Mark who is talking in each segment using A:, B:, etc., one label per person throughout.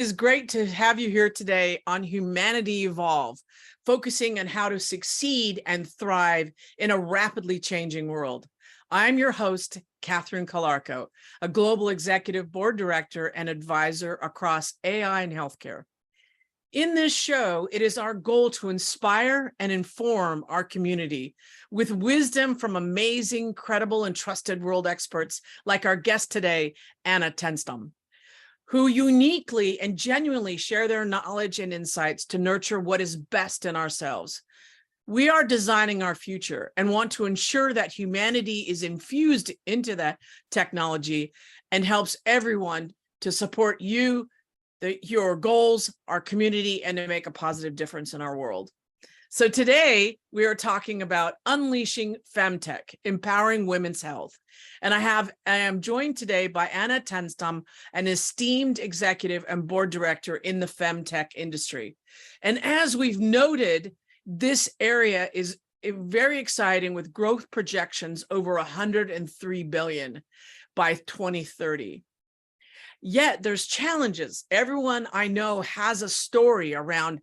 A: is great to have you here today on Humanity Evolve, focusing on how to succeed and thrive in a rapidly changing world. I'm your host, Catherine Calarco, a global executive board director and advisor across AI and healthcare. In this show, it is our goal to inspire and inform our community with wisdom from amazing, credible, and trusted world experts like our guest today, Anna Tenstam, who uniquely and genuinely share their knowledge and insights to nurture what is best in ourselves. We are designing our future and want to ensure that humanity is infused into that technology and helps everyone to support you, your goals, our community, and to make a positive difference in our world. So today we are talking about unleashing FemTech, empowering women's health. And I am joined today by Anna Tenstam, an esteemed executive and board director in the FemTech industry. And as we've noted, this area is very exciting with growth projections over 103 billion by 2030. Yet there's challenges. Everyone I know has a story around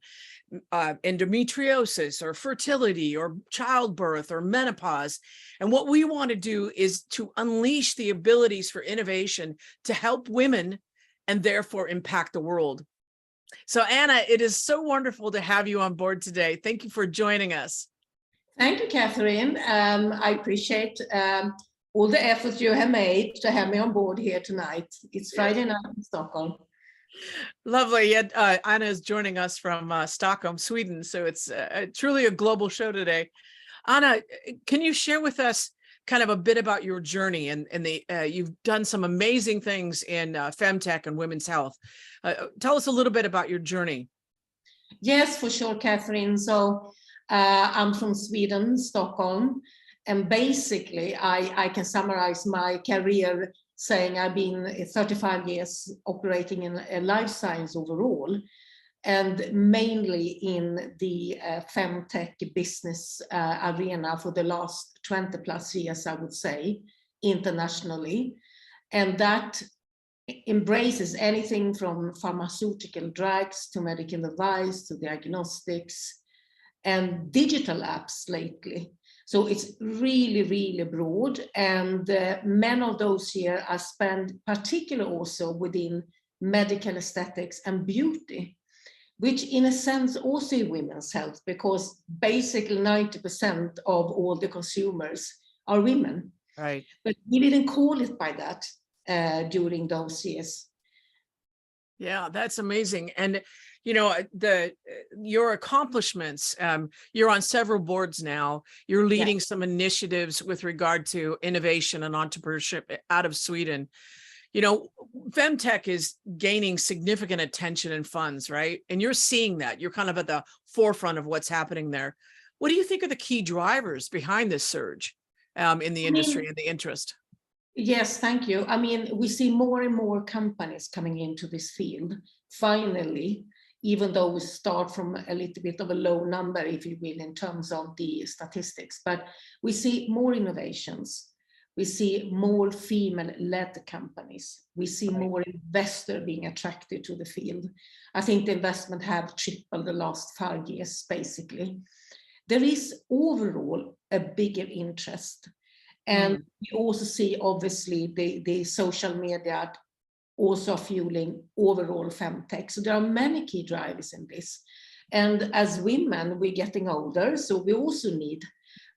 A: endometriosis or fertility or childbirth or menopause. And what we want to do is to unleash the abilities for innovation to help women and therefore impact the world. So Anna, it is so wonderful to have you on board today. Thank you for joining us.
B: Thank you, Catherine. I appreciate all the efforts you have made to have me on board here tonight. It's Friday night in Stockholm.
A: Lovely. Anna is joining us from Stockholm, Sweden. So it's truly a global show today. Anna, can you share with us kind of a bit about your journey and you've done some amazing things in FemTech and women's health. Tell us a little bit about your journey.
B: Yes, for sure, Catherine. So I'm from Sweden, Stockholm. And basically, I can summarize my career saying I've been 35 years operating in life science overall, and mainly in the FemTech business arena for the last 20 plus years, I would say, internationally. And that embraces anything from pharmaceutical drugs to medical device to diagnostics and digital apps lately. So it's really, really broad. And many of those years I spent particularly also within medical aesthetics and beauty, which in a sense also women's health, because basically 90% of all the consumers are women.
A: Right.
B: But we didn't call it by that during those years.
A: Yeah, that's amazing. And you know, your accomplishments, you're on several boards now, you're leading some initiatives with regard to innovation and entrepreneurship out of Sweden. You know, FemTech is gaining significant attention and funds, right? And you're seeing that. You're kind of at the forefront of what's happening there. What do you think are the key drivers behind this surge in the industry and the interest?
B: Yes, thank you. I mean, we see more and more companies coming into this field, finally, even though we start from a little bit of a low number, if you will, in terms of the statistics. But we see more innovations. We see more female-led companies. We see more investors being attracted to the field. I think the investment have tripled the last 5 years, basically. There is overall a bigger interest. And we also see, obviously, the social media also fueling overall FemTech. So there are many key drivers in this. And as women, we're getting older, so we also need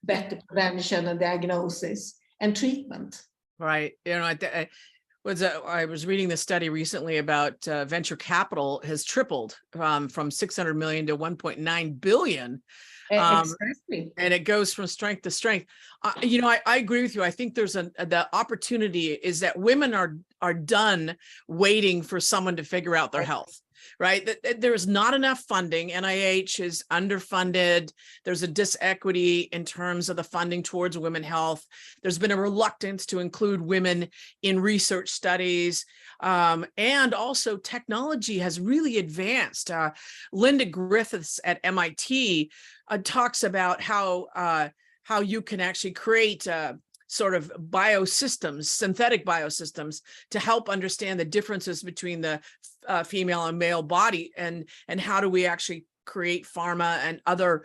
B: better prevention and diagnosis and treatment.
A: Right. You know, I was reading the study recently about venture capital has tripled from 600 million to 1.9 billion.
B: Exactly.
A: And it goes from strength to strength. You know, I agree with you. I think there's the opportunity is that women are done waiting for someone to figure out their health, right? There's not enough funding. NIH is underfunded. There's a disequity in terms of the funding towards women's health. There's been a reluctance to include women in research studies. And also technology has really advanced. Linda Griffiths at MIT talks about how you can actually create sort of biosystems, synthetic biosystems, to help understand the differences between the female and male body, and how do we actually create pharma and other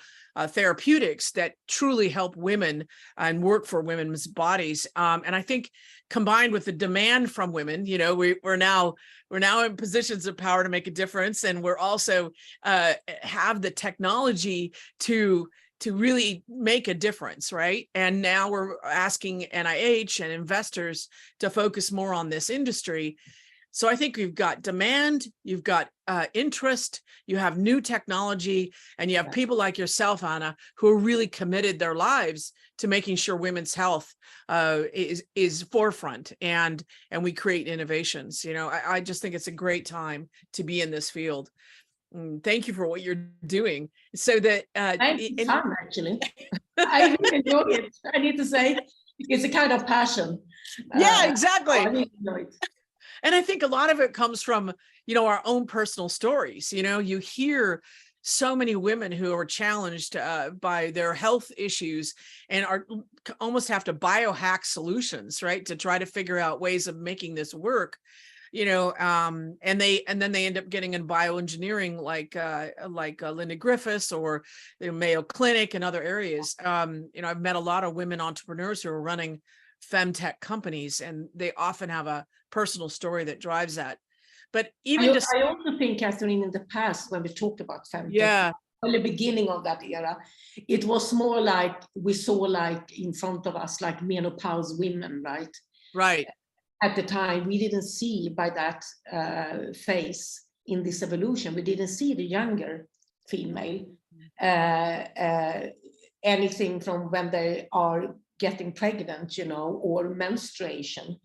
A: therapeutics that truly help women and work for women's bodies. And I think combined with the demand from women, you know, we're now in positions of power to make a difference, and we're also have the technology to really make a difference, right? And now we're asking NIH and investors to focus more on this industry. So I think you've got demand, you've got interest, you have new technology, and you have people like yourself, Anna, who are really committed their lives to making sure women's health is forefront, and we create innovations. You know, I just think it's a great time to be in this field. Thank you for what you're doing. So that
B: it's fun, actually. I really enjoy it. I need to say, it's a kind of passion.
A: Yeah, exactly.
B: I really enjoy it.
A: And I think a lot of it comes from, you know, our own personal stories. You know, you hear so many women who are challenged by their health issues and are almost have to biohack solutions, right, to try to figure out ways of making this work. You know, and then they end up getting in bioengineering, like Linda Griffiths or the Mayo Clinic and other areas. You know, I've met a lot of women entrepreneurs who are running FemTech companies, and they often have a personal story that drives that. But even
B: I also think, Catherine, in the past, when we talked about FemTech,
A: yeah,
B: in the beginning of that era, it was more like we saw, like in front of us, like menopause women, right?
A: Right.
B: At the time, we didn't see by that phase in this evolution, we didn't see the younger female, anything from when they are getting pregnant, you know, or menstruation,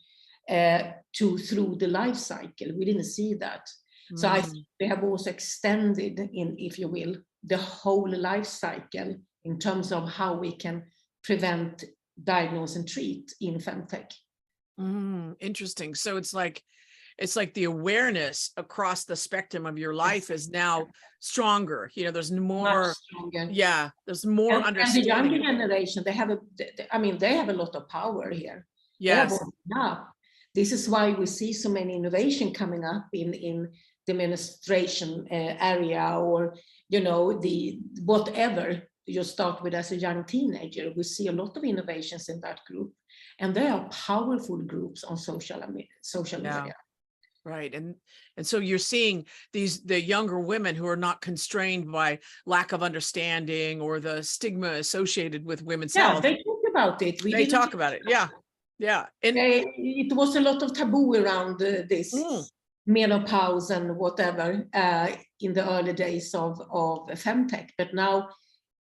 B: to through the life cycle. We didn't see that. So I think they have also extended, in, if you will, the whole life cycle in terms of how we can prevent, diagnose, and treat in FemTech.
A: Interesting. So it's like the awareness across the spectrum of your life is now stronger. You know, there's more. Yeah, there's more understanding.
B: And the younger generation, they have they have a lot of power here.
A: Yes.
B: This is why we see so many innovation coming up in the menstruation area, or, you know, the whatever you start with as a young teenager. We see a lot of innovations in that group, and they are powerful groups on social media.
A: Right. And so you're seeing the younger women who are not constrained by lack of understanding or the stigma associated with women's health.
B: They talk about it.
A: They talk about it. Yeah. Yeah. And
B: it was a lot of taboo around this menopause and whatever in the early days of FemTech. But now,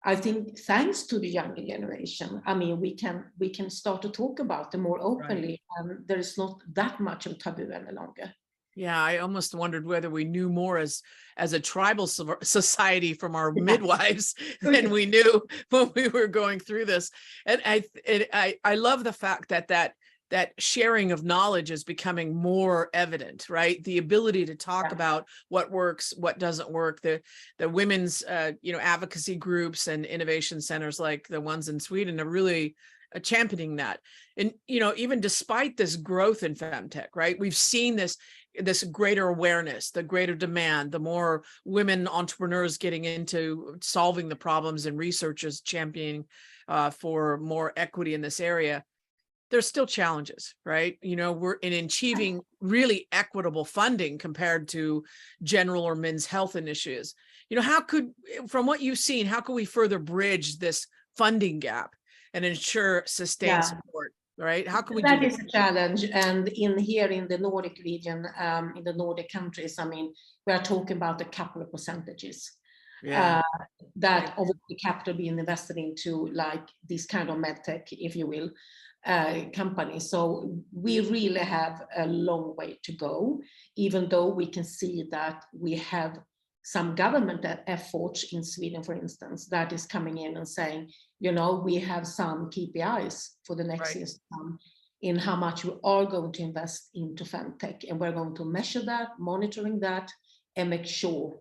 B: I think, thanks to the younger generation, I mean, we can start to talk about them more openly, and there is not that much of taboo any longer.
A: Yeah, I almost wondered whether we knew more as a tribal society from our midwives than we knew when we were going through this. And I love the fact that sharing of knowledge is becoming more evident, right? The ability to talk about what works, what doesn't work. The women's advocacy groups and innovation centers like the ones in Sweden are really championing that. And, you know, even despite this growth in FemTech, right, we've seen this greater awareness, the greater demand, the more women entrepreneurs getting into solving the problems, and researchers championing for more equity in this area. There's still challenges, right? You know, we're in achieving really equitable funding compared to general or men's health initiatives. You know, from what you've seen, how can we further bridge this funding gap and ensure sustained support? Right? How can we do that?
B: That is a challenge. And here in the Nordic region, in the Nordic countries, I mean, we are talking about a couple of percentages that of the capital being invested into, like this kind of medtech, if you will, companies. So we really have a long way to go, even though we can see that we have some government efforts in Sweden, for instance, that is coming in and saying, you know, we have some KPIs for the next years to come in how much we are going to invest into FemTech, and we're going to measure that, monitoring that, and make sure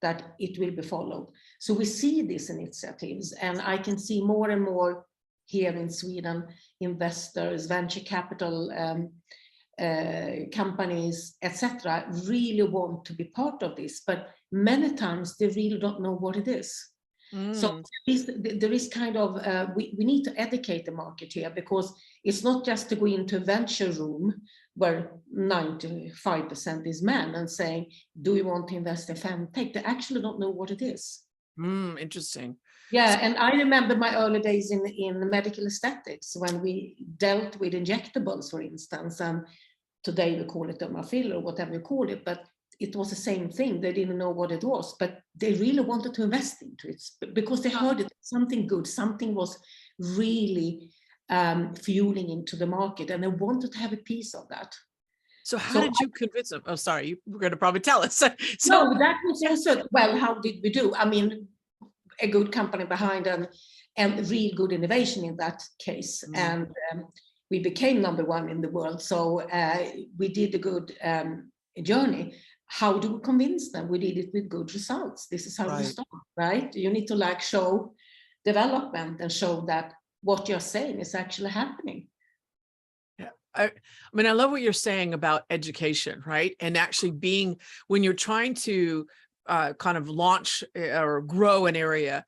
B: that it will be followed. So we see these initiatives, and I can see more and more here in Sweden, investors, venture capital companies, etc., really want to be part of this, but many times they really don't know what it is. So there is kind of, we need to educate the market here, because it's not just to go into a venture room where 95% is men and saying, do you want to invest in FemTech? They actually don't know what it is.
A: Interesting.
B: Yeah, and I remember my early days in medical aesthetics when we dealt with injectables, for instance, and today we call it dermafill or whatever you call it, but it was the same thing. They didn't know what it was, but they really wanted to invest into it because they heard it, something good, something was really fueling into the market, and they wanted to have a piece of that.
A: So how did you convince them? Oh, sorry, you were going to probably tell us. So
B: no, that was also, well, how did we do? I mean, a good company behind and real good innovation in that case. And we became #1 in the world. So we did a good journey. How do we convince them? We did it with good results. This is how you start, right? You need to like show development and show that what you're saying is actually happening.
A: Yeah, I mean, I love what you're saying about education, right? And actually being, when you're trying to kind of launch or grow an area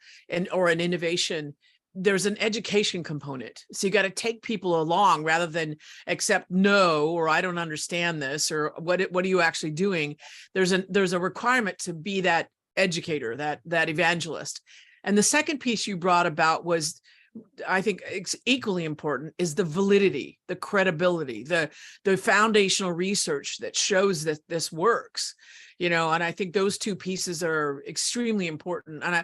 A: or an innovation, there's an education component. So you got to take people along rather than accept no, or I don't understand this, or what are you actually doing? There's a requirement to be that educator, that evangelist. And the second piece you brought about was, I think it's equally important, is the validity, the credibility, the foundational research that shows that this works, and I think those two pieces are extremely important. And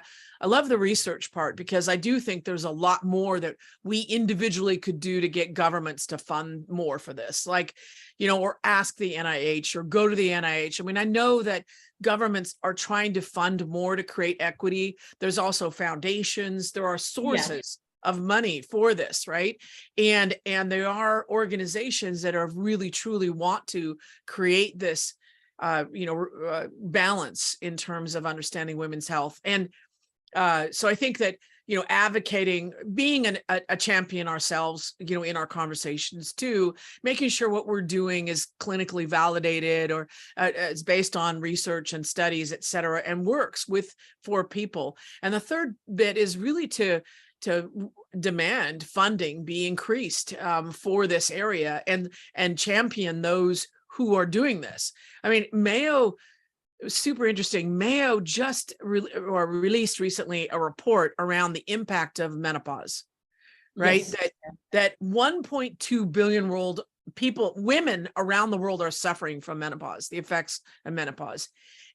A: I love the research part, because I do think there's a lot more that we individually could do to get governments to fund more for this, like, or ask the NIH or go to the NIH. I mean, I know that governments are trying to fund more to create equity. There's also foundations, there are sources of money for this, right? And there are organizations that are really truly want to create this balance in terms of understanding women's health. And so I think that advocating, being a champion ourselves, in our conversations too, making sure what we're doing is clinically validated, or it's based on research and studies, et cetera, and works for people. And the third bit is really to demand funding be increased for this area, and champion those who are doing this. I mean, Mayo, super interesting. Mayo just released recently a report around the impact of menopause, right? Yes. That 1.2 billion women around the world are suffering from menopause, the effects of menopause.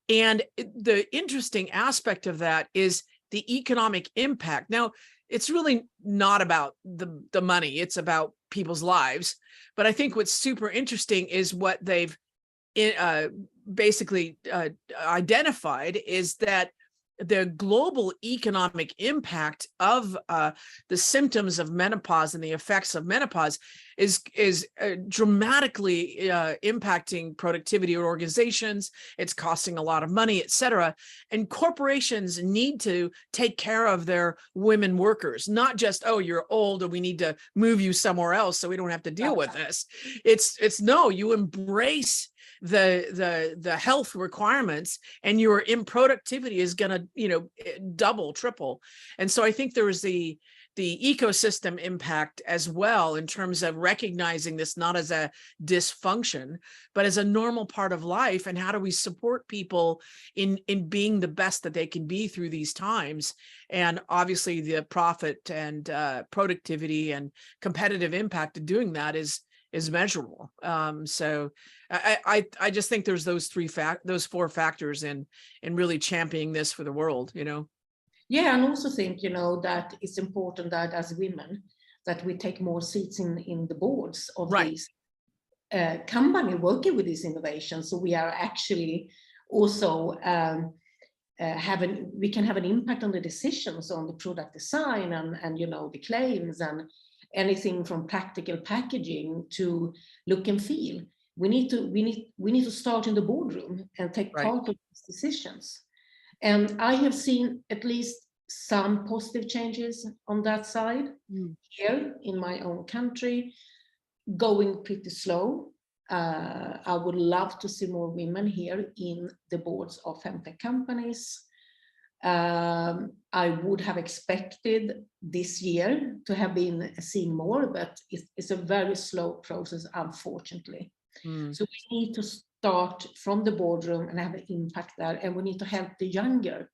A: And the interesting aspect of that is the economic impact. Now, it's really not about the money, it's about people's lives. But I think what's super interesting is what they've basically identified is that the global economic impact of the symptoms of menopause and the effects of menopause is dramatically impacting productivity of organizations. It's costing a lot of money, et cetera. And corporations need to take care of their women workers, not just, oh, you're old and we need to move you somewhere else so we don't have to deal with this. It's no, you embrace the health requirements, and your productivity is going to double, triple. And so I think there was the ecosystem impact as well, in terms of recognizing this not as a dysfunction but as a normal part of life, and how do we support people in being the best that they can be through these times. And obviously the profit and productivity and competitive impact of doing that is measurable. So I just think there's those four factors in really championing this for the world,
B: Yeah, and also think, that it's important that as women, that we take more seats in the boards of these company working with these innovations. So we are actually also we can have an impact on the decisions on the product design and the claims and anything from practical packaging to look and feel. We need to start in the boardroom and take part of these decisions. And I have seen at least some positive changes on that side. Here in my own country, going pretty slow. I would love to see more women here in the boards of FemTech companies. I would have expected this year to have been seen more, but it's a very slow process, unfortunately. So we need to start from the boardroom and have an impact there, and we need to help the younger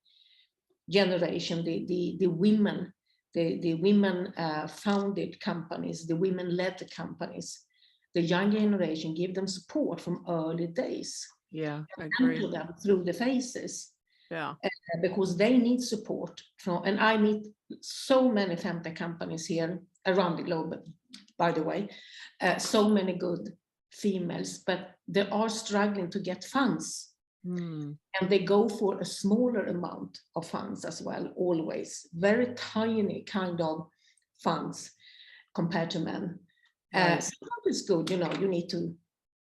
B: generation, the women, the women founded companies, the women-led companies, the younger generation, give them support from early days.
A: Yeah, I agree.
B: Mentor them through the phases.
A: Yeah.
B: Because they need support from, and I meet so many FemTech companies here around the globe, by the way, so many good females, but they are struggling to get funds. And they go for a smaller amount of funds as well, always. Very tiny kind of funds compared to men. Sometimes it's good, you know, you need to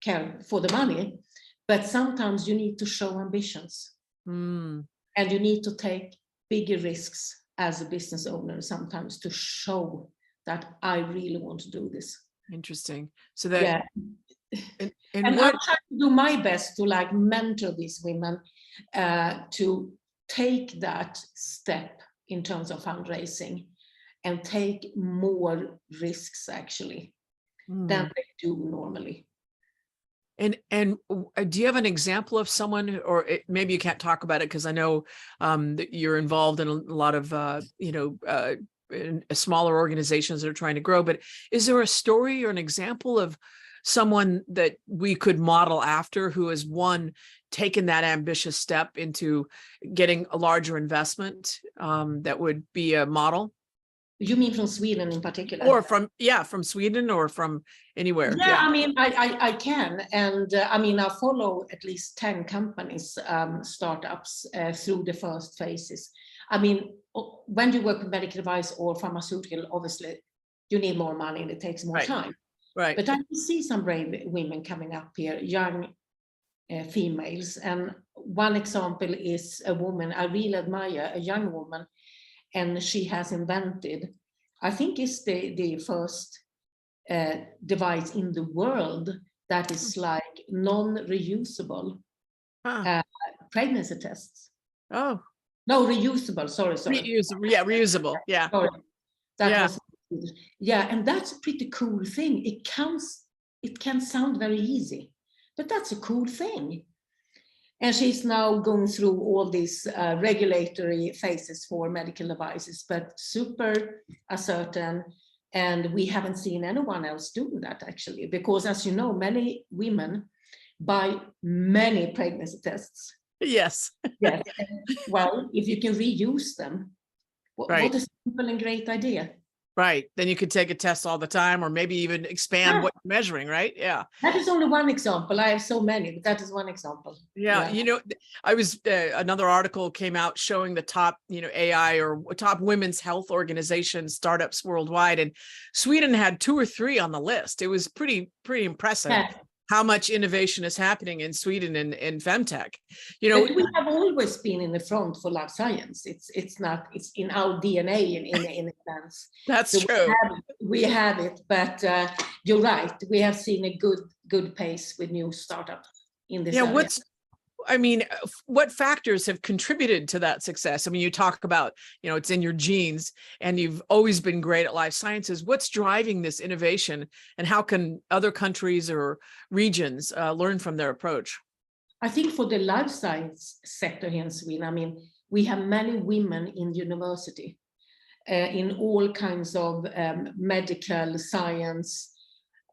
B: care for the money, but sometimes you need to show ambitions. And you need to take bigger risks as a business owner sometimes to show that I really want to do this.
A: Interesting. So that,
B: and I'm trying to do my best to like mentor these women to take that step in terms of fundraising and take more risks actually than they do normally.
A: And do you have an example of someone, or maybe you can't talk about it because I know that you're involved in a lot of, in smaller organizations that are trying to grow, but is there a story or an example of someone that we could model after who has taken that ambitious step into getting a larger investment that would be a model?
B: You mean from Sweden in particular?
A: Or from Sweden or from anywhere?
B: Yeah, I mean, I can. And I mean, I follow at least 10 companies, startups through the first phases. I mean, when you work with medical device or pharmaceutical, obviously you need more money and it takes more time.
A: Right.
B: But I can see some brave women coming up here, young females. And one example is a woman I really admire, a young woman. And she has invented, I think it's the first device in the world that is like non-reusable pregnancy tests.
A: Oh.
B: No, reusable, sorry.
A: Reusable, yeah, reusable, yeah.
B: Sorry. And that's a pretty cool thing. It can sound very easy, but that's a cool thing. And she's now going through all these regulatory phases for medical devices, but super certain. And we haven't seen anyone else doing that actually, because as you know, many women buy many pregnancy tests.
A: Yes.
B: Yes. Well, if you can reuse them, what a simple and great idea.
A: Right. Then you could take a test all the time, or maybe even expand what you're measuring, right? Yeah.
B: That is only one example. I have so many, but that is one example.
A: Yeah. You know, I was, another article came out showing the top, AI or top women's health organizations, startups worldwide. And Sweden had 2 or 3 on the list. It was pretty impressive. Yeah. How much innovation is happening in Sweden in FemTech.
B: But we have always been in the front for life science. It's in our DNA in a sense.
A: That's so true.
B: We have it, but you're right. We have seen a good pace with new startups in this area.
A: What factors have contributed to that success? I mean, you talk about, it's in your genes and you've always been great at life sciences. What's driving this innovation, and how can other countries or regions learn from their approach?
B: I think for the life science sector here in Sweden, I mean, we have many women in university in all kinds of medical science,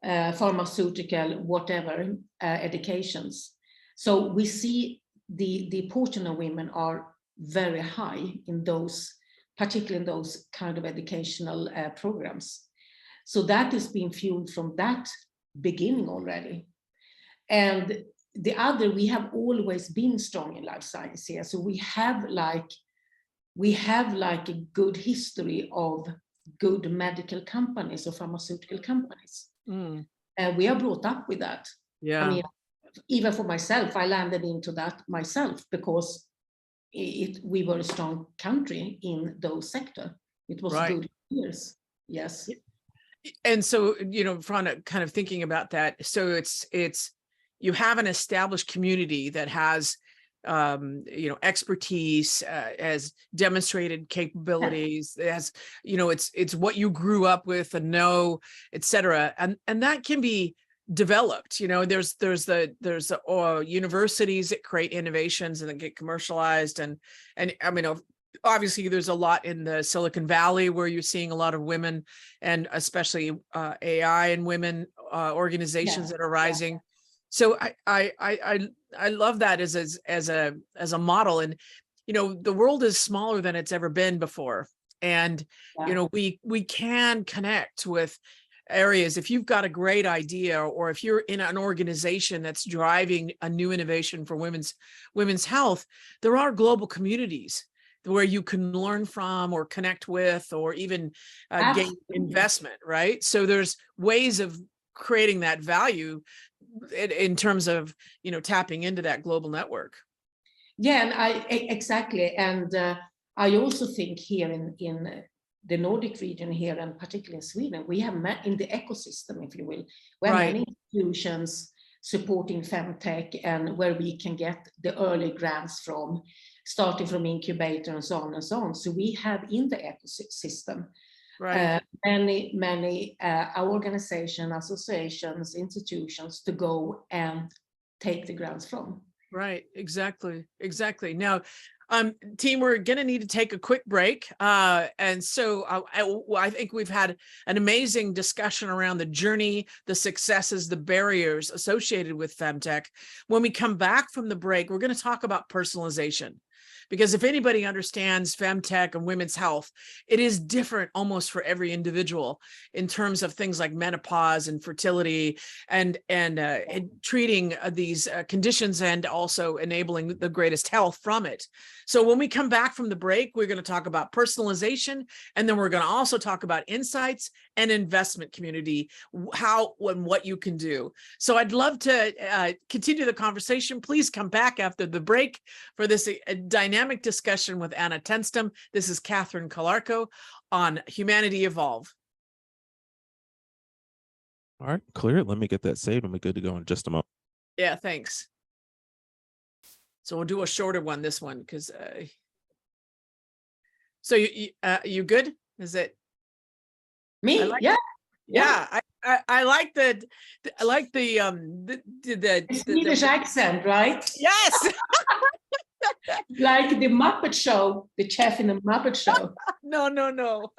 B: pharmaceutical, whatever, educations. So we see the portion of women are very high in those, particularly in those kind of educational programs. So that is being fueled from that beginning already. And the other, we have always been strong in life science here. So we have like a good history of good medical companies or pharmaceutical companies. And we are brought up with that.
A: Yeah.
B: I mean, even for myself, I landed into that myself because we were a strong country in those sector. It was
A: Right.
B: good years. Yes.
A: And so, Frana, kind of thinking about that. So it's you have an established community that has, expertise, has demonstrated capabilities, as, it's what you grew up with and know, et cetera. And that can be developed. There's the universities that create innovations and that get commercialized. And I mean, obviously there's a lot in the Silicon Valley where you're seeing a lot of women, and especially AI and women organizations that are rising. So I love that as a model. And the world is smaller than it's ever been before, and we can connect with areas. If you've got a great idea, or if you're in an organization that's driving a new innovation for women's health, there are global communities where you can learn from or connect with, or even gain investment, right? So there's ways of creating that value in terms of, tapping into that global network.
B: Yeah, and exactly. And I also think here in the Nordic region here, and particularly in Sweden, we have in the ecosystem, if you will, we have many institutions supporting FemTech, and where we can get the early grants from, starting from incubator and so on and so on. So we have in the ecosystem many organizations, associations, institutions to go and take the grants from. Right,
A: exactly. Now, team, we're going to need to take a quick break. And so I think we've had an amazing discussion around the journey, the successes, the barriers associated with FemTech. When we come back from the break, we're going to talk about personalization. Because if anybody understands FemTech and women's health, it is different almost for every individual in terms of things like menopause and fertility, and treating these conditions, and also enabling the greatest health from it. So when we come back from the break, we're going to talk about personalization, and then we're going to also talk about insights and investment community, how and what you can do. So I'd love to continue the conversation. Please come back after the break for this dynamic discussion with Anna Tenstam. This is Catherine Calarco on Humanity Evolve.
C: All right, clear. Let me get that saved and we're good to go in just a moment.
A: Yeah, thanks. So we'll do a shorter one, this one, because so you good? Is it
B: me?
A: I like the
B: Swedish accent, right?
A: Yes.
B: Like the Muppet Show, the chef in the Muppet Show.
A: No.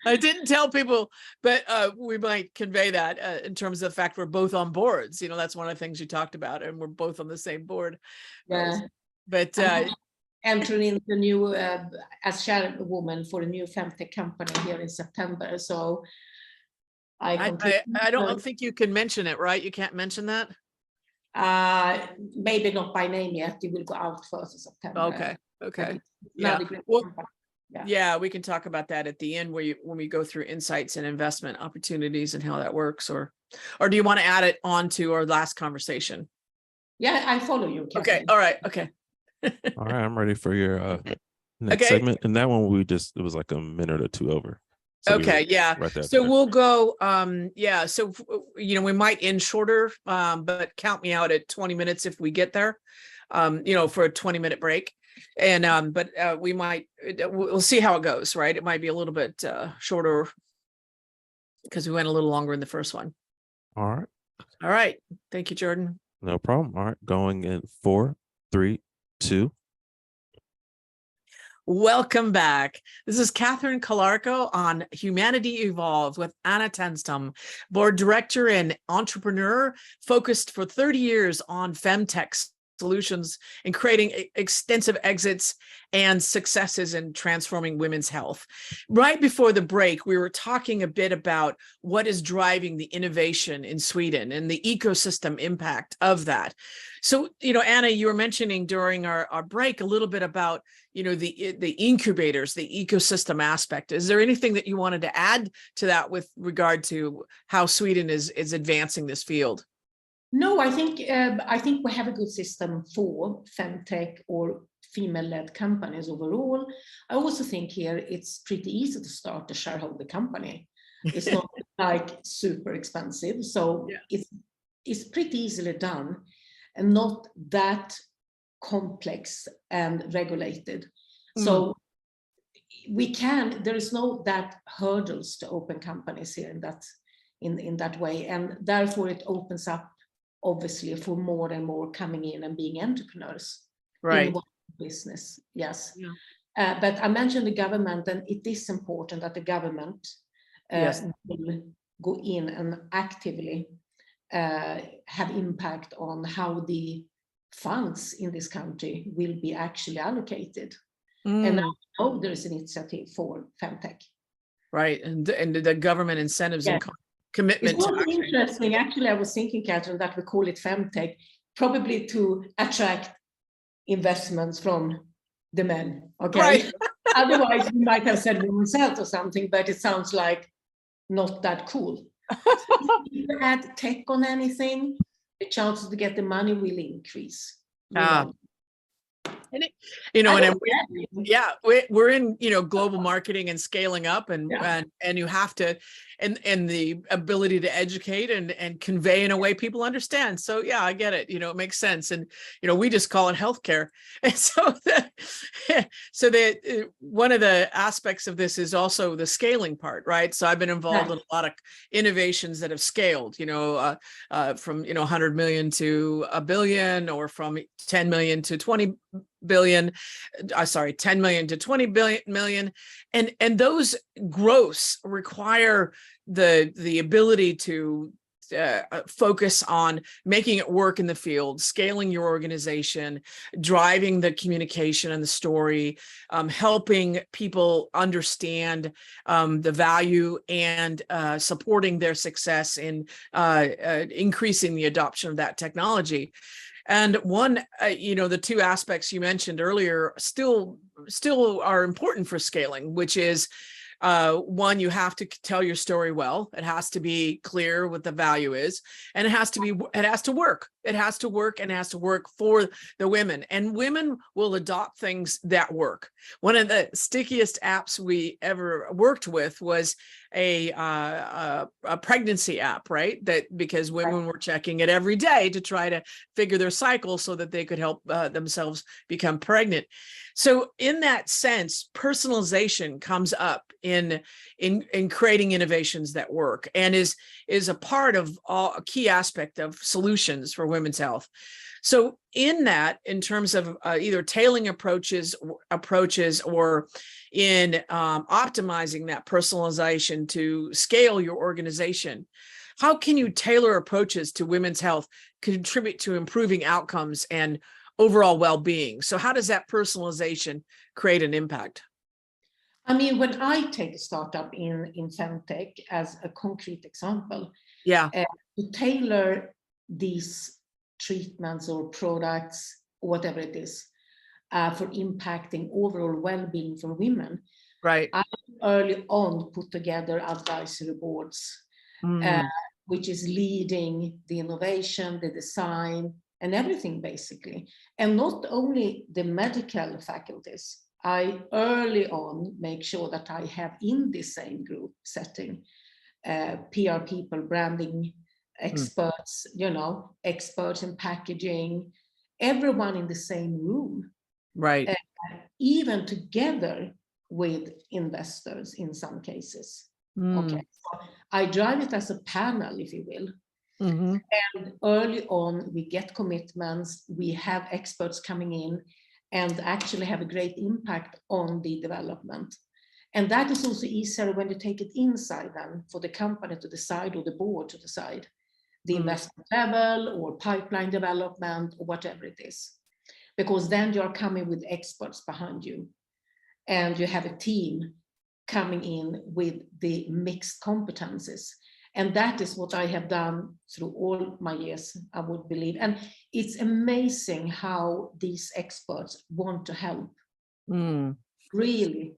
A: I didn't tell people, but we might convey that in terms of the fact we're both on boards. That's one of the things you talked about, and we're both on the same board.
B: Yeah.
A: But
B: entering into the new as chairwoman for a new FemTech company here in September. So
A: I don't think you can mention it, right? You can't mention that.
B: Maybe not by name yet. It will go out 1st of September.
A: Okay.
B: Yeah.
A: Yeah, we can talk about that at the end, when we go through insights and investment opportunities and how that works, or do you want to add it on to our last conversation?
B: Yeah, I follow you, Catherine.
A: Okay. All right. Okay.
C: All right, I'm ready for your next segment. And that one it was like a minute or two over.
A: So so we'll go so we might end shorter, but count me out at 20 minutes if we get there, for a 20-minute break. And but we'll see how it goes, right? It might be a little bit shorter because we went a little longer in the first one.
C: All
A: right. Thank you, Jordan.
C: No problem. All right, going in 4, 3, 2.
A: Welcome back. This is Catherine Calarco on Humanity Evolve with Anna Tenstam, board director and entrepreneur, focused for 30 years on FemTech solutions and creating extensive exits and successes in transforming women's health. Right before the break, we were talking a bit about what is driving the innovation in Sweden and the ecosystem impact of that. So, Anna, you were mentioning during our break a little bit about, the incubators, the ecosystem aspect. Is there anything that you wanted to add to that with regard to how Sweden is advancing this field?
B: No, I think we have a good system for FemTech or female-led companies overall. I also think here it's pretty easy to start a shareholder company. It's not like super expensive, so
A: Yeah.
B: it's pretty easily done and not that complex and regulated. So there is no that hurdles to open companies here in that way, and therefore it opens up obviously for more and more coming in and being entrepreneurs
A: Right.
B: in one business. Yes.
A: Yeah.
B: But I mentioned the government, and it is important that the government
A: Yes.
B: will go in and actively have impact on how the funds in this country will be actually allocated. And I know there is an initiative for FemTech.
A: Right. And the government incentives and commitment.
B: It's also interesting. Actually, I was thinking, Catherine, that we call it FemTech, probably to attract investments from the men. Okay.
A: Right.
B: Otherwise, we might have said women's health or something, but it sounds like not that cool. If you add tech on anything, the chances to get the money will increase.
A: And we're in global marketing and scaling up, and you have to, and the ability to educate and convey in a way people understand. So yeah, I get it. It makes sense. And we just call it healthcare. And so one of the aspects of this is also the scaling part, right? So I've been involved in a lot of innovations that have scaled, from 100 million to a billion, or from 10 million to 20 billion, 10 million to 20 million. And those growths require the ability to focus on making it work in the field, scaling your organization, driving the communication and the story, helping people understand the value, and supporting their success in increasing the adoption of that technology. And one, the two aspects you mentioned earlier still are important for scaling, which is one, you have to tell your story well. It has to be clear what the value is, and it has to work. It has to work, and it has to work for the women, and women will adopt things that work. One of the stickiest apps we ever worked with was a pregnancy app, right? Because women were checking it every day to try to figure their cycle so that they could help themselves become pregnant. So in that sense, personalization comes up in creating innovations that work, and is a part of a key aspect of solutions for women's health. So in terms of either tailoring approaches, or in optimizing that personalization to scale your organization, how can you tailor approaches to women's health contribute to improving outcomes and overall well-being? So how does that personalization create an impact?
B: I mean, when I take a startup in FemTech as a concrete example, to tailor these treatments or products, whatever it is, for impacting overall well-being for women,
A: right?
B: I early on put together advisory boards, which is leading the innovation, the design, and everything basically. And not only the medical faculties, I early on make sure that I have in the same group setting PR people, branding experts, experts in packaging, everyone in the same room,
A: right?
B: Even together with investors in some cases. Okay, so I drive it as a panel, if you will. And early on, we get commitments, we have experts coming in and actually have a great impact on the development. And that is also easier when you take it inside then for the company to decide, or the board to decide the investment level or pipeline development or whatever it is. Because then you're coming with experts behind you, and you have a team coming in with the mixed competencies. And that is what I have done through all my years, I would believe. And it's amazing how these experts want to help. Really.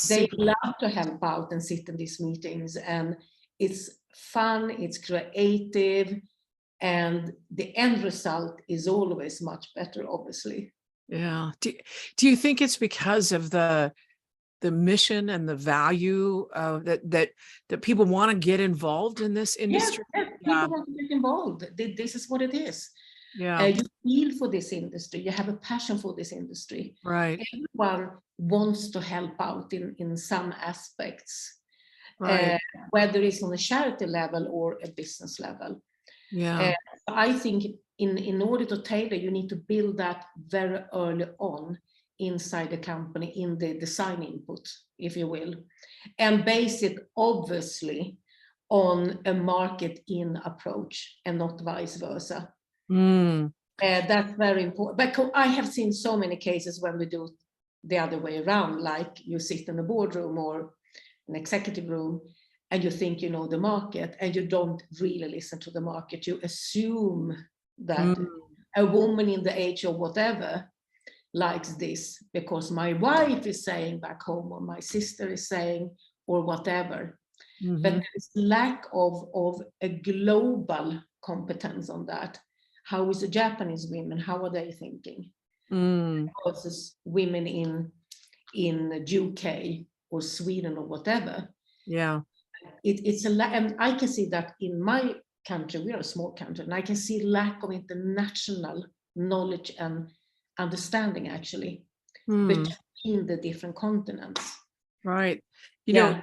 B: They love to help out and sit in these meetings, and it's fun, it's creative, and the end result is always much better, obviously.
A: Yeah. Do you think it's because of the mission and the value that people want to get involved in this industry?
B: Yes, people want to get involved. This is what it is.
A: Yeah.
B: You feel for this industry. You have a passion for this industry.
A: Right.
B: Everyone wants to help out in some aspects,
A: Right.
B: whether it's on a charity level or a business level.
A: Yeah.
B: I think in order to tailor, you need to build that very early on inside the company, in the design input, if you will, and base it obviously on a market-in approach and not vice versa. That's very important. But I have seen so many cases when we do the other way around, like you sit in a boardroom or an executive room and you think you know the market, and you don't really listen to the market. You assume that a woman in the age of whatever likes this because my wife is saying back home, or my sister is saying, or whatever. But there's lack of a global competence on that. How is the Japanese women? How are they thinking? Versus women in UK or Sweden or whatever.
A: Yeah.
B: It's a lack, and I can see that in my country. We are a small country, and I can see lack of international knowledge and understanding actually between the different continents.
A: Right. You know,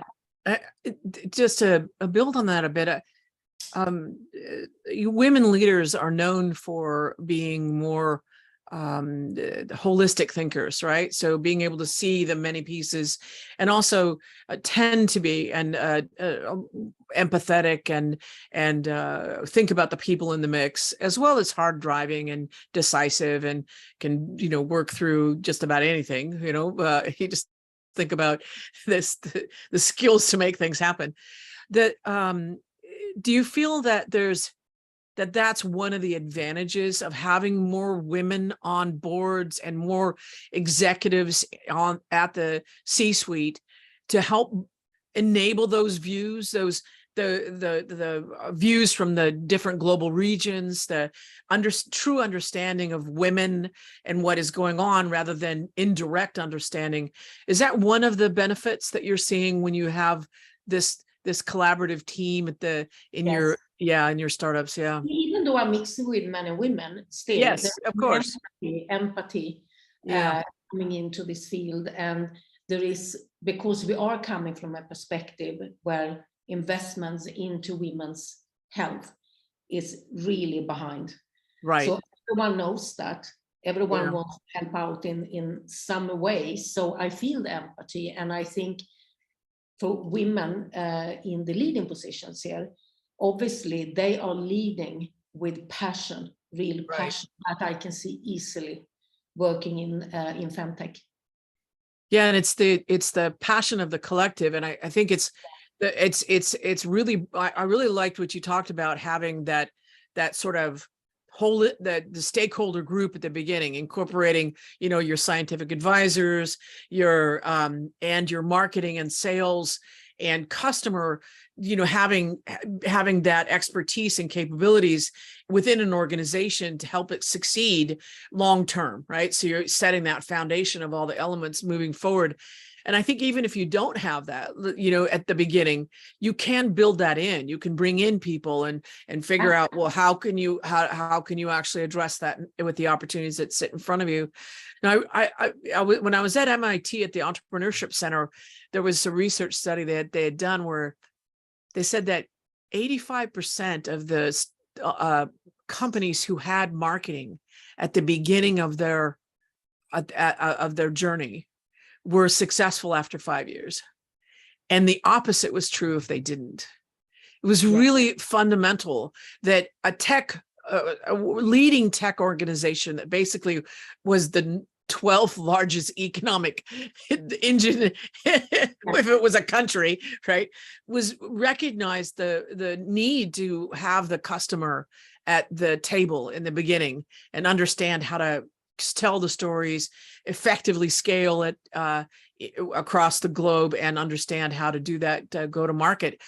A: just to build on that a bit, women leaders are known for being more holistic thinkers, right? So being able to see the many pieces, and also tend to be empathetic and think about the people in the mix, as well as hard driving and decisive, and can, you know, work through just about anything. You know, you just think about the skills to make things happen. That do you feel that that's one of the advantages of having more women on boards and more executives at the C-suite to help enable those views, the views from the different global regions, the true understanding of women and what is going on, rather than indirect understanding? Is that one of the benefits that you're seeing when you have this collaborative team in your startups? Yeah.
B: Even though I'm mixing with men and women, still,
A: yes, of course,
B: empathy coming into this field, and there is, because we are coming from a perspective where investments into women's health is really behind.
A: Right.
B: So everyone knows that. Everyone wants to help out in some way. So I feel the empathy, and I think for women in the leading positions here, obviously they are leading with passion, real passion, that I can see easily working in FemTech. Yeah,
A: and it's the passion of the collective, and I think it's really, I really liked what you talked about, having that sort of the stakeholder group at the beginning, incorporating, you know, your scientific advisors, your and your marketing and sales and customer, you know, having that expertise and capabilities within an organization to help it succeed long term, right? So you're setting that foundation of all the elements moving forward. And I think even if you don't have that, you know, at the beginning, you can build that in. You can bring in people and figure out, well, how can you actually address that with the opportunities that sit in front of you? Now, when I was at MIT at the Entrepreneurship Center, there was a research study that they had done where they said that 85% of the companies who had marketing at the beginning of their journey were successful after 5 years. And the opposite was true if they didn't. It was really fundamental that a leading tech organization that basically was the 12th largest economic engine, if it was a country, right, was recognized the need to have the customer at the table in the beginning and understand how to tell the stories, effectively scale it across the globe, and understand how to do that go to market.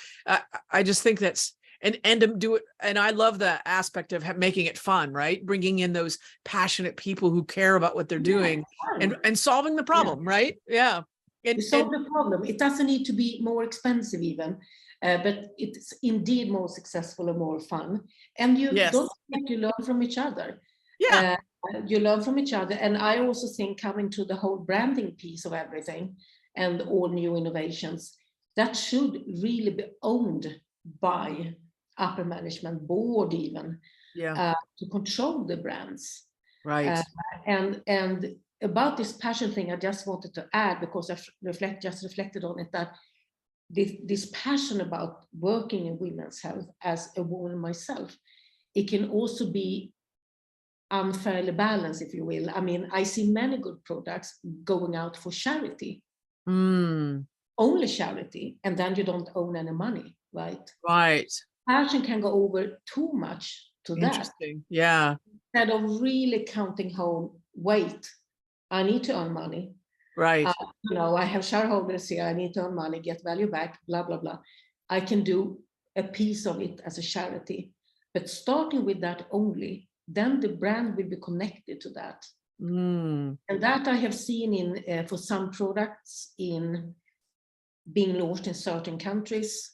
A: I just think that's, and to do it. And I love the aspect of making it fun, right? Bringing in those passionate people who care about what they're doing and solving the problem, right? Yeah.
B: You solve the problem. It doesn't need to be more expensive even, but it's indeed more successful and more fun. And you don't forget to learn from each other.
A: Yeah.
B: You learn from each other. And I also think coming to the whole branding piece of everything and all new innovations, that should really be owned by upper management board even, to control the brands.
A: Right.
B: And about this passion thing, I just wanted to add, because I just reflected on it, that this passion about working in women's health as a woman myself, it can also be unfairly balanced, if you will. I mean, I see many good products going out for charity, only charity, and then you don't own any money, right?
A: Right.
B: Passion can go over too much to that.
A: Interesting. Yeah.
B: Instead of really counting home, wait, I need to earn money.
A: Right.
B: You know, I have shareholders here, I need to earn money, get value back, blah, blah, blah. I can do a piece of it as a charity, but starting with that only, then the brand will be connected to that. And that I have seen in for some products in being launched in certain countries,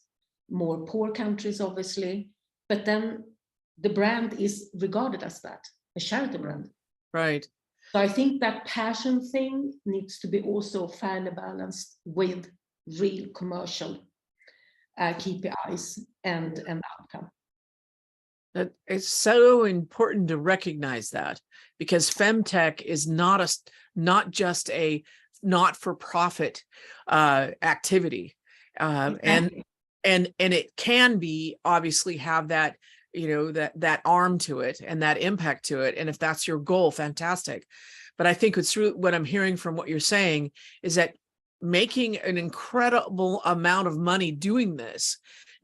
B: more poor countries, obviously, but then the brand is regarded as that, a charity brand.
A: Right.
B: So I think that passion thing needs to be also fairly balanced with real commercial KPIs and outcome.
A: That it's so important to recognize that, because FemTech is not just a not-for-profit activity,
B: Exactly.
A: and it can be obviously have that, you know, that arm to it and that impact to it. And if that's your goal, fantastic. But I think it's really what I'm hearing from what you're saying is that making an incredible amount of money doing this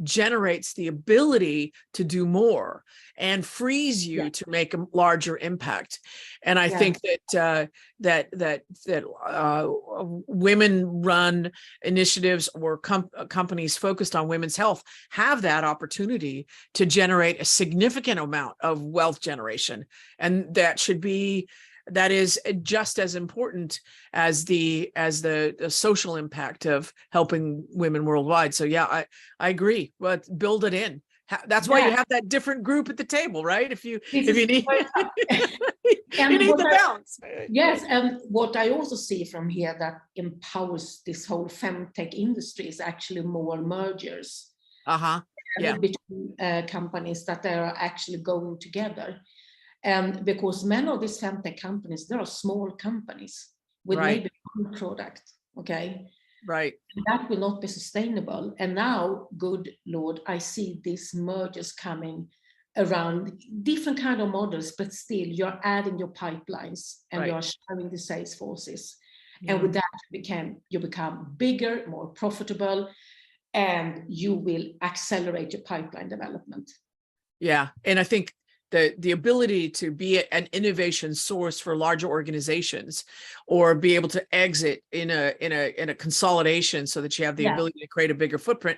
A: generates the ability to do more and frees you to make a larger impact. And I think that women-run initiatives or companies focused on women's health have that opportunity to generate a significant amount of wealth generation, and that is just as important as the social impact of helping women worldwide. So yeah, I agree. But build it in. That's why you have that different group at the table, right? If you need you need the balance.
B: Yes, and what I also see from here that empowers this whole FemTech industry is actually more mergers. Between companies that they are actually going together. And because many of these FemTech companies, they are small companies with maybe one product, okay?
A: Right.
B: And that will not be sustainable. And now, good Lord, I see these mergers coming around different kind of models, but still you're adding your pipelines and you're sharing the sales forces. And with that, you become bigger, more profitable, and you will accelerate your pipeline development.
A: Yeah, and I think the ability to be an innovation source for larger organizations, or be able to exit in a consolidation so that you have the ability to create a bigger footprint.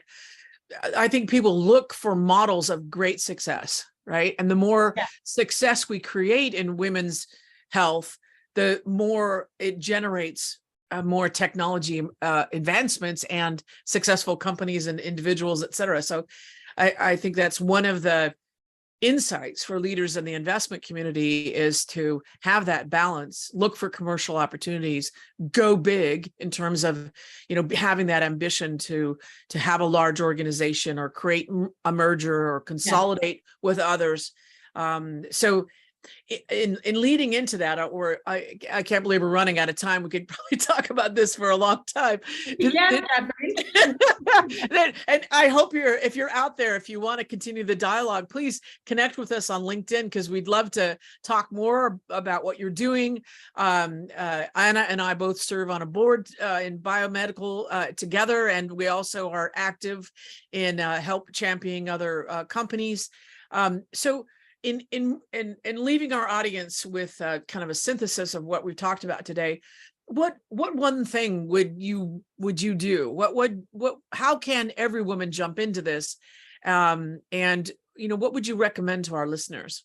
A: I think people look for models of great success, right? And the more success we create in women's health, the more it generates more technology advancements and successful companies and individuals, et cetera. So I think that's one of the insights for leaders in the investment community, is to have that balance, look for commercial opportunities, go big in terms of, you know, having that ambition to have a large organization or create a merger or consolidate with others. So in leading into that, or I can't believe we're running out of time. We could probably talk about this for a long time. And I hope if you're out there, if you want to continue the dialogue, please connect with us on LinkedIn, because we'd love to talk more about what you're doing. Anna and I both serve on a board in biomedical together, and we also are active in help championing other companies. So in leaving our audience with kind of a synthesis of what we've talked about today, what one thing would you do? How can every woman jump into this And, what would you recommend to our listeners?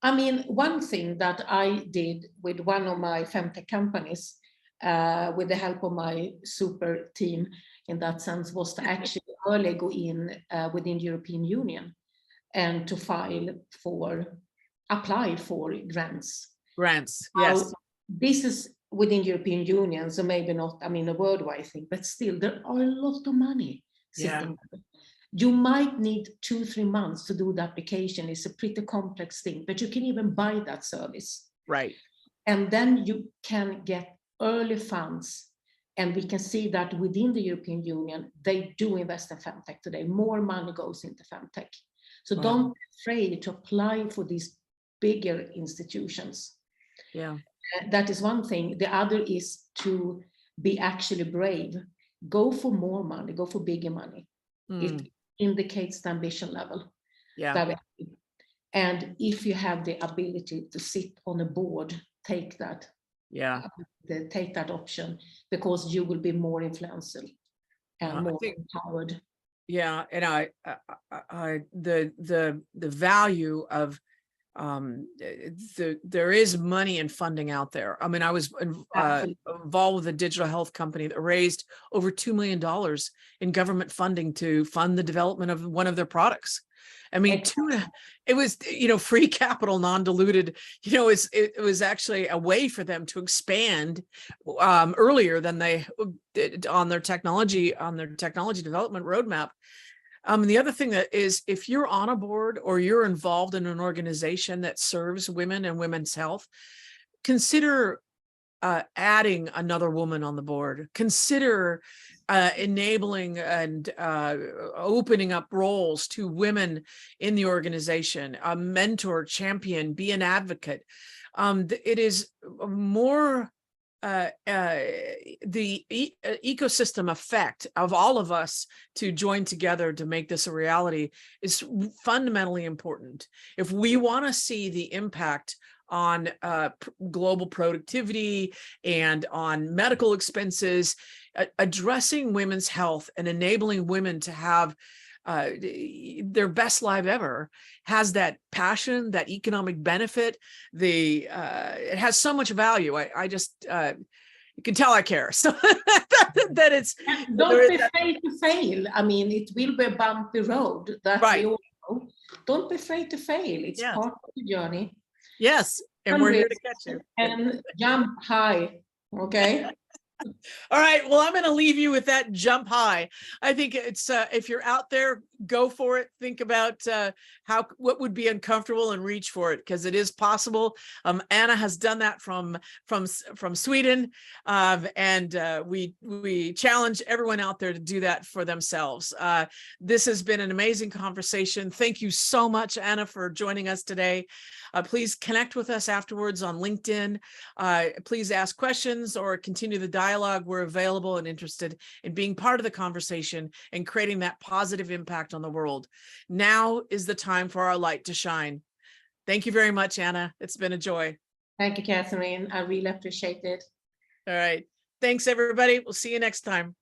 B: I mean, one thing that I did with one of my FemTech companies, with the help of my super team in that sense, was to actually early go in within the European Union and to apply for grants.
A: Grants, yes.
B: Now, this is within European Union, so maybe not, a worldwide thing, but still there are a lot of money sitting there. You might need 2-3 months to do the application. It's a pretty complex thing, but you can even buy that service.
A: Right.
B: And then you can get early funds. And we can see that within the European Union, they do invest in FemTech today. More money goes into FemTech. So don't be afraid to apply for these bigger institutions.
A: Yeah.
B: That is one thing. The other is to be actually brave. Go for more money, go for bigger money. It indicates the ambition level.
A: Yeah.
B: And if you have the ability to sit on a board, take that.
A: Yeah.
B: Take that option, because you will be more influential and more empowered.
A: Yeah, and the value of there is money and funding out there. I mean, I was involved with a digital health company that raised over $2 million in government funding to fund the development of one of their products. I mean, it was, free capital, non-diluted, it was actually a way for them to expand earlier than they did on their technology development roadmap. The other thing that is, if you're on a board or you're involved in an organization that serves women and women's health, consider adding another woman on the board. Consider enabling and opening up roles to women in the organization. A mentor, champion, be an advocate. It is more the ecosystem effect of all of us to join together to make this a reality is fundamentally important. If we want to see the impact on global productivity and on medical expenses, addressing women's health and enabling women to have their best life ever, has that passion, that economic benefit. It has so much value. I just you can tell I care. So that it's
B: don't be afraid to fail. I mean, it will be a bumpy road. That we all know. Don't be afraid to fail. It's part of the journey.
A: Yes, and we're here to catch you.
B: And jump high. Okay.
A: All right. Well, I'm going to leave you with that jump high. I think it's if you're out there, go for it. Think about what would be uncomfortable and reach for it, because it is possible. Anna has done that from Sweden, and we challenge everyone out there to do that for themselves. This has been an amazing conversation. Thank you so much, Anna, for joining us today. Please connect with us afterwards on LinkedIn. Please ask questions or continue the dialogue. We're available and interested in being part of the conversation and creating that positive impact on the world. Now is the time for our light to shine. Thank you very much, Anna. It's been a joy.
B: Thank you, Catherine. I really appreciate it.
A: All right. Thanks, everybody. We'll see you next time.